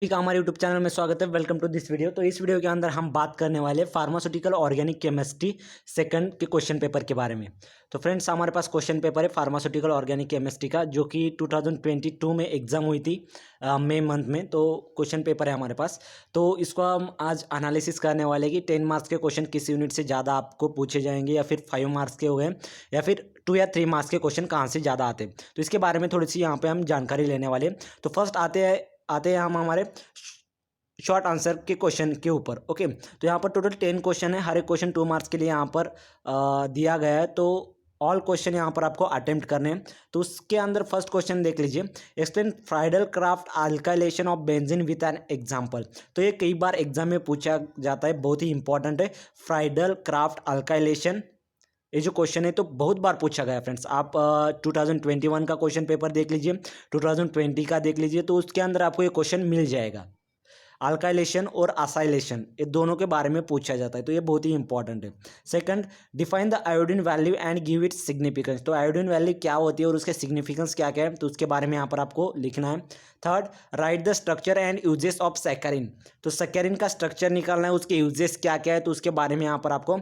ठीक है, हमारे यूट्यूब चैनल में स्वागत है। Welcome to this video. तो इस वीडियो के अंदर हम बात करने वाले फार्मास्यूटिकल ऑर्गेनिक केमिस्ट्री सेकंड के क्वेश्चन पेपर के बारे में। तो फ्रेंड्स, हमारे पास क्वेश्चन पेपर है फार्मास्यूटिकल ऑर्गेनिक केमिस्ट्री का, जो कि 2022 में एग्जाम हुई थी मई मंथ में। तो क्वेश्चन पेपर है हमारे पास। तो इसको हम आज एनालिसिस करने वाले कि 10 मार्क्स के क्वेश्चन किस यूनिट से ज़्यादा आपको पूछे जाएंगे, या फिर 5 मार्क्स के हो गए, या फिर 2 या 3 मार्क्स के क्वेश्चन कहाँ से ज़्यादा आते हैं। तो इसके बारे में थोड़ी सी यहाँ पे हम जानकारी लेने वाले हैं। तो फर्स्ट आते हैं हम हमारे शॉर्ट आंसर के क्वेश्चन के ऊपर। ओके, तो यहाँ पर टोटल 10 क्वेश्चन है। हर एक क्वेश्चन 2 मार्क्स के लिए यहाँ पर दिया गया है। तो ऑल क्वेश्चन यहाँ पर आपको अटेम्प्ट करने हैं। तो उसके अंदर फर्स्ट क्वेश्चन देख लीजिए, explain Friedl craft alkylation of benzene with an example. तो ये कई बार एग्जाम में पूछा जाता है, बहुत ही इंपॉर्टेंट है। फ्राइडल क्राफ्ट अल्काइलेशन, ये जो क्वेश्चन है तो बहुत बार पूछा गया है फ्रेंड्स। आप 2021 का क्वेश्चन पेपर देख लीजिए, 2020 का देख लीजिए, तो उसके अंदर आपको ये क्वेश्चन मिल जाएगा। अल्काइलेशन और असाइलेशन, ये दोनों के बारे में पूछा जाता है, तो ये बहुत ही इंपॉर्टेंट है। Second, define the iodine value and give it significance. तो आयोडीन वैल्यू क्या होती है और उसके सिग्निफिकेंस क्या क्या है, तो उसके बारे में यहाँ पर आपको लिखना है। Third, right the structure and uses of saccharin. तो सैकरिन का स्ट्रक्चर निकालना है, उसके यूजेस क्या क्या है, तो उसके बारे में यहाँ पर आपको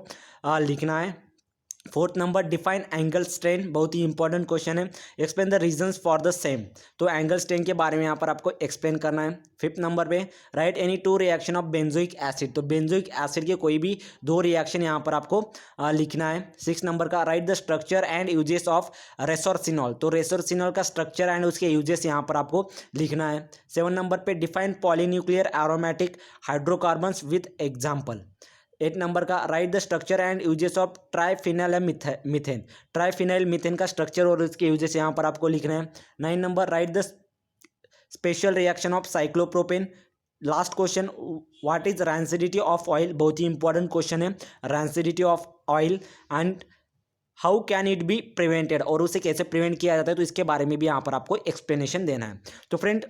लिखना है। Fourth number, define angle strain, बहुत ही इंपॉर्टेंट क्वेश्चन है। Explain the reasons for the same. तो एंगल स्ट्रेन के बारे में यहाँ पर आपको एक्सप्लेन करना है। फिफ्थ नंबर पे, right any two reaction of benzoic acid. तो बेंजोइक एसिड के कोई भी दो रिएक्शन यहाँ पर आपको लिखना है। सिक्स नंबर का, right the structure and uses of resorcinol. तो रेसोर्सिनॉल का स्ट्रक्चर एंड उसके यूजेस यहाँ पर आपको लिखना है। सेवन नंबर पे, define polynuclear aromatic hydrocarbons with example. 8 number का, right the structure and uses of triphenyl methane. Triphenyl methane का स्ट्रक्चर और उसके यूजेस यहाँ पर आपको लिखना है। 9 number, write the special reaction of cyclopropane. Last question, what is rancidity of oil. बहुत ही इंपॉर्टेंट क्वेश्चन है, rancidity of oil and how can it be prevented, और उसे कैसे प्रिवेंट किया जाता है, तो इसके बारे में भी यहाँ पर आपको एक्सप्लेनेशन देना है। तो फ्रेंड,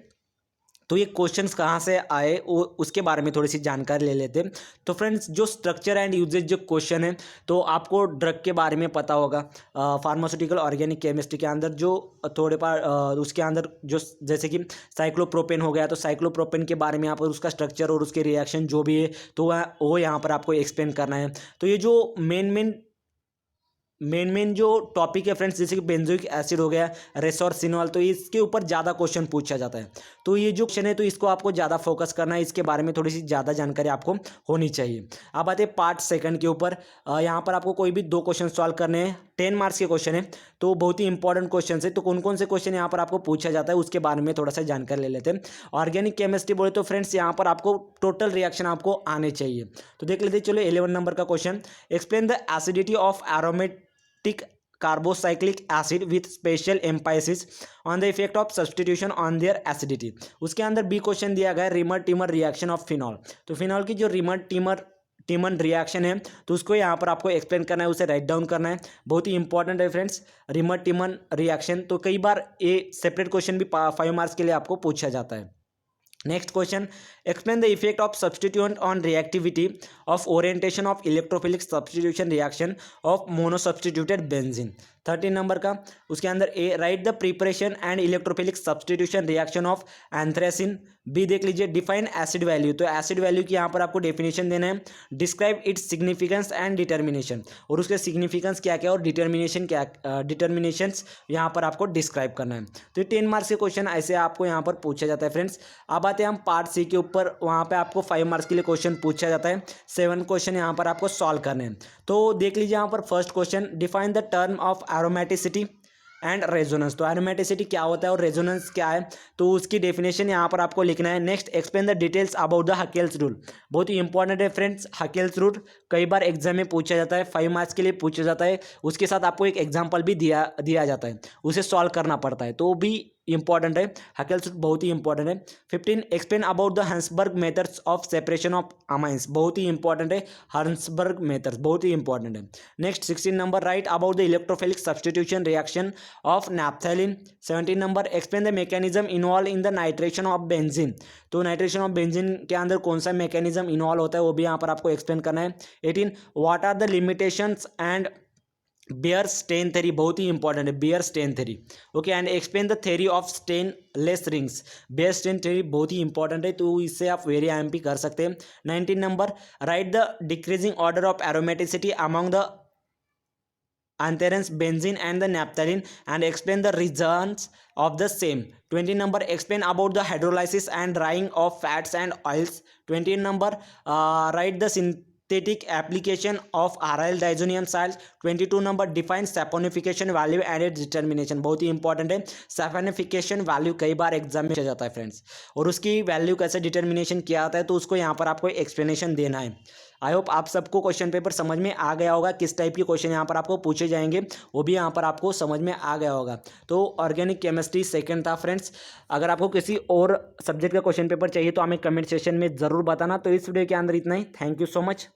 तो ये क्वेश्चंस कहाँ से आए उसके बारे में थोड़ी सी जानकारी ले लेते हैं। तो फ्रेंड्स, जो स्ट्रक्चर एंड यूजेज जो क्वेश्चन है, तो आपको ड्रग के बारे में पता होगा। फार्मास्यूटिकल ऑर्गेनिक केमिस्ट्री के अंदर जो थोड़े पार उसके अंदर जो जैसे कि साइक्लोप्रोपेन हो गया, तो साइक्लोप्रोपेन के बारे में यहाँ पर उसका स्ट्रक्चर और उसके रिएक्शन जो भी है, तो वो यहाँ पर आपको एक्सप्लेन करना है। तो ये जो मेन जो टॉपिक है फ्रेंड्स, जैसे कि बेंजोइक एसिड हो गया, रेसोर्सिनॉल, तो इसके ऊपर ज़्यादा क्वेश्चन पूछा जाता है। तो ये जो क्वेश्चन है, तो इसको आपको ज़्यादा फोकस करना है, इसके बारे में थोड़ी सी ज़्यादा जानकारी आपको होनी चाहिए। अब आते हैं पार्ट सेकंड के ऊपर। यहाँ पर आपको कोई भी दो क्वेश्चन सॉल्व करने हैं, 10 मार्क्स के क्वेश्चन है, तो बहुत ही इंपॉर्टेंट क्वेश्चन है। तो कौन कौन से क्वेश्चन यहाँ पर आपको पूछा जाता है, उसके बारे में थोड़ा सा जानकारी ले लेते हैं। ऑर्गेनिक केमिस्ट्री बोले तो फ्रेंड्स, यहाँ पर आपको टोटल रिएक्शन आपको आने चाहिए। तो देख लेते हैं, चलो 11 नंबर का question, explain the acidity of aromatic carbocyclic acid with special Mphasis on the effect of substitution on their acidity. उसके अंदर बी क्वेश्चन दिया गया है, reamer teamer reaction of phenol. तो फिनॉल की जो रिमर टीमन रिएक्शन है, तो उसको यहाँ पर आपको एक्सप्लेन करना है, उसे राइट डाउन करना है। बहुत ही इंपॉर्टेंट है फ्रेंड्स, रिमर टीमन रिएक्शन। तो कई बार ये सेपरेट क्वेश्चन भी 5 मार्क्स के लिए आपको पूछा जाता है। Next question, explain the effect of substituent on reactivity of orientation of electrophilic substitution reaction of monosubstituted benzene. 13 number का, उसके अंदर A, write the preparation and electrophilic substitution reaction of anthracene. B देख लीजिए, डिफाइन एसिड वैल्यू। तो acid value की यहाँ पर आपको डेफिनेशन देना है। Describe its significance and determination, और उसके सिग्निफिकेंस क्या क्या और डिटर्मिनेशन क्या, डिटर्मिनेशंस यहाँ पर आपको डिस्क्राइब करना है। तो 10 मार्क्स के क्वेश्चन ऐसे आपको यहाँ पर पूछा जाता है फ्रेंड्स। अब आते हैं हम पार्ट सी के ऊपर, वहाँ पे आपको 5 मार्क्स के लिए क्वेश्चन पूछा जाता है। 7 क्वेश्चन यहाँ पर आपको सॉल्व करने हैं। तो देख लीजिए यहाँ पर first question, define the term of aromaticity and resonance. तो एरोमेटिसिटी क्या होता है और रेजोनेंस क्या है, तो उसकी डेफिनेशन यहाँ पर आपको लिखना है। Next, explain the details about the Huckel's rule. बहुत ही इंपॉर्टेंट है फ्रेंड्स, हकेल्स रूल कई बार एग्जाम में पूछा जाता है, 5 मार्क्स के लिए पूछा जाता है। उसके साथ आपको एक एग्जाम्पल भी दिया जाता है, उसे सॉल्व करना पड़ता है, तो भी इंपॉर्टेंट है। हकेल्स रूल बहुत ही इंपॉर्टेंट है। 15, explain about the Hinsberg methods of separation of amines. बहुत ही इंपॉर्टेंट है, हंसबर्ग मेथड्स बहुत ही इंपॉर्टेंट है। Next 16 number, write about the electrophilic substitution reaction of naphthalene. 17 number, explain the mechanism involve in the nitration of benzene. तो nitration of benzene के अंदर कौन सा मैकेनिज्म इन्वॉल्व होता है, वो भी यहाँ पर आपको एक्सप्लेन करना है। 18, what are the limitations and Baeyer strain theory बहुत ही इंपॉर्टेंट है, Baeyer strain theory. Okay, and explain the theory of strainless rings. Baeyer strain theory बहुत ही इंपॉर्टेंट है, तो इससे आप वेरी आईएमपी कर सकते हैं। 19 number, write the decreasing order of aromaticity among the anthranes, benzene and the naphthalene and explain the reasons of the same. 20 number, explain about the hydrolysis and drying of fats and oils. 20 number, write the synthetic application of aryl diazonium salts. 22 number, define saponification value and its determination। बहुत ही important है, सैफोनिफिकेशन value कई बार exam में पूछा जाता है friends, और उसकी वैल्यू कैसे डिटर्मिनेशन किया जाता है, तो उसको यहाँ पर आपको एक्सप्लेनेशन देना है। आई होप आप सबको क्वेश्चन पेपर समझ में आ गया होगा, किस टाइप के क्वेश्चन यहाँ पर आपको पूछे जाएंगे वो भी यहाँ पर आपको समझ में आ गया होगा। तो ऑर्गेनिक केमिस्ट्री सेकंड था फ्रेंड्स। अगर आपको किसी और सब्जेक्ट का क्वेश्चन पेपर चाहिए तो हमें कमेंट सेक्शन में ज़रूर बताना। तो इस वीडियो के अंदर इतना ही। Thank you so much.